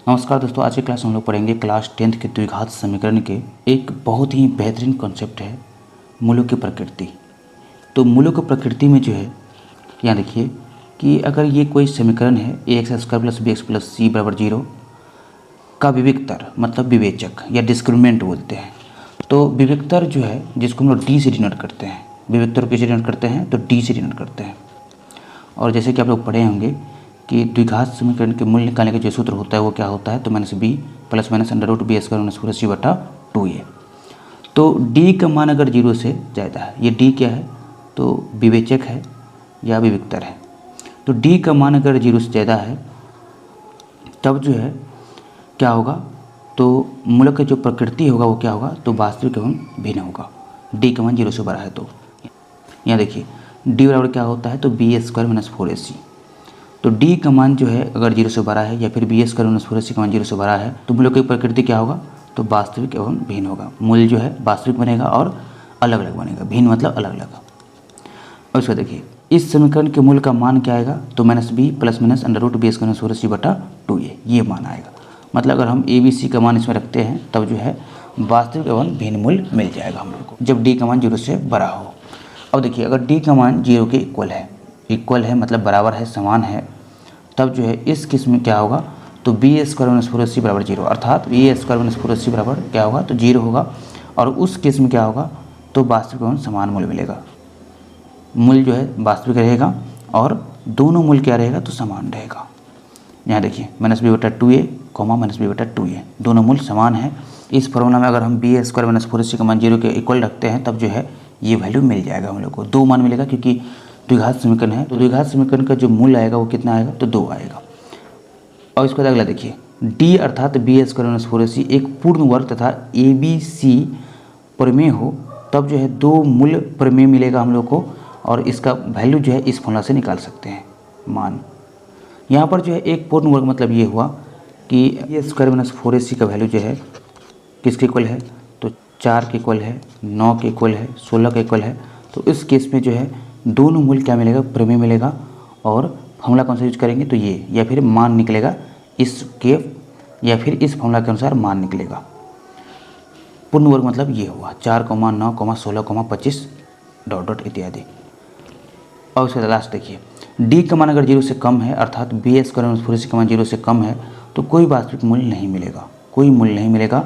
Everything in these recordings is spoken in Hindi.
नमस्कार दोस्तों, आज की क्लास हम लोग पढ़ेंगे क्लास 10th के द्विघात समीकरण के एक बहुत ही बेहतरीन कॉन्सेप्ट है मूलों की प्रकृति। तो मूलों की प्रकृति में जो है यहाँ देखिए कि अगर ये कोई समीकरण है ax² + bx + c = 0 का विविक्तर मतलब विवेचक या डिस्क्रिमिनेंट बोलते हैं। तो विविक्तर जो है जिसको हम लोग डी से डिनोट करते हैं, विविक्तर किसे डिनोट करते हैं तो डी से डिनोट करते हैं। और जैसे कि आप लोग पढ़े होंगे कि द्विघात समीकरण के मूल्य निकालने का जो सूत्र होता है वो क्या होता है तो -b + -√b²-2a। तो d का मान अगर 0 से ज़्यादा है, ये d क्या है तो विवेचक है या विविक्तर है। तो d का मान अगर 0 से ज़्यादा है तब जो है क्या होगा तो मूलक का जो प्रकृति होगा वो क्या होगा तो वास्तविक एवं भिन्न होगा। d का मान 0 से बड़ा है तो यहाँ देखिए d बराबर क्या होता है तो b² - 4ac। तो d का मान जो है अगर 0 से बड़ा है या फिर b² - 4ac का मान 0 से बड़ा है तो मूलों की प्रकृति क्या होगा तो वास्तविक एवं भिन्न होगा। मूल जो है वास्तविक बनेगा और अलग अलग बनेगा, भिन्न मतलब अलग अलग। और इसको देखिए इस समीकरण के मूल का मान क्या आएगा तो -b + -√b²-4ac/2a ये मान आएगा। मतलब अगर हम ABC का मान इसमें रखते हैं तब जो है वास्तविक एवं भिन्न मूल्य मिल जाएगा हम लोग को जब d का मान 0 से बड़ा हो। अब देखिए अगर d का मान 0 के इक्वल है मतलब बराबर है, समान है, तब जो है इस केस में क्या होगा तो b² - 4ac = 0 अर्थात b² - 4ac बराबर क्या होगा तो 0 होगा। और उस केस में क्या होगा तो वास्तविक एवं समान मूल्य मिलेगा। मूल्य जो है वास्तविक रहेगा और दोनों मूल्य क्या रहेगा तो समान रहेगा। यहाँ देखिए -b/2a, -b/2a दोनों मूल्य समान है। इस फॉर्मूला में अगर हम b² - 4ac का मान 0 के इक्वल रखते हैं तब जो है ये वैल्यू मिल जाएगा हम लोग को। दो मान मिलेगा क्योंकि द्विघात समीकरण है तो द्विघात समीकरण का जो मूल्य आएगा वो कितना आएगा तो 2 आएगा। और इसके बाद अगला देखिए d अर्थात b² - 4ac एक पूर्ण वर्ग तथा ABC प्रमेय हो तब जो है दो मूल्य प्रमेय मिलेगा हम लोग को और इसका वैल्यू जो है इस फॉर्मूला से निकाल सकते हैं मान। यहाँ पर जो है एक पूर्ण वर्ग मतलब ये हुआ कि b² - 4ac का वैल्यू जो है किसके इक्वल है तो 4 के इक्वल है, 9 के इक्वल है, 16 के इक्वल है। तो इस केस में जो है दोनों मूल्य क्या मिलेगा प्रमेय मिलेगा और फॉर्मूला कौन सा यूज करेंगे तो ये या फिर मान निकलेगा इसके या फिर इस फॉर्मूला के अनुसार मान निकलेगा। पूर्ण वर्ग मतलब ये हुआ 4, 9, 16, 25 ... इत्यादि। और उसके लास्ट देखिए d का मान अगर 0 से कम है अर्थात b² - 4ac का मान 0 से कम है तो कोई वास्तविक मूल्य नहीं मिलेगा, कोई मूल्य नहीं मिलेगा।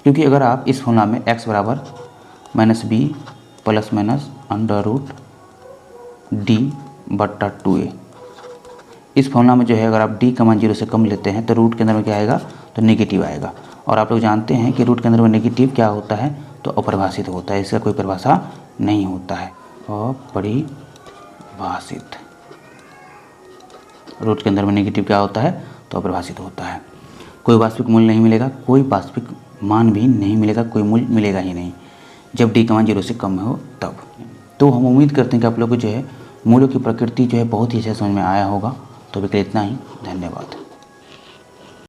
क्योंकि अगर आप इस फॉर्मूला में x बराबर -b + -d/2a इस फॉर्मूला में जो है अगर आप d का मान 0 से कम लेते हैं तो रूट के अंदर में क्या आएगा तो नेगेटिव आएगा। और आप लोग जानते हैं कि रूट के अंदर में नेगेटिव क्या होता है तो अपरिभाषित होता है, इसका कोई परिभाषा नहीं होता है। अपरिभाषित, रूट के अंदर में नेगेटिव क्या होता है तो अपरिभाषित होता है। कोई वास्तविक मूल्य नहीं मिलेगा, कोई वास्तविक मान भी नहीं मिलेगा, कोई मूल्य मिलेगा ही नहीं जब d का मान 0 से कम हो तब। तो हम उम्मीद करते हैं कि आप लोग को जो है मूलों की प्रकृति जो है बहुत ही अच्छा समझ में आया होगा। तो अभी के लिए इतना ही, धन्यवाद।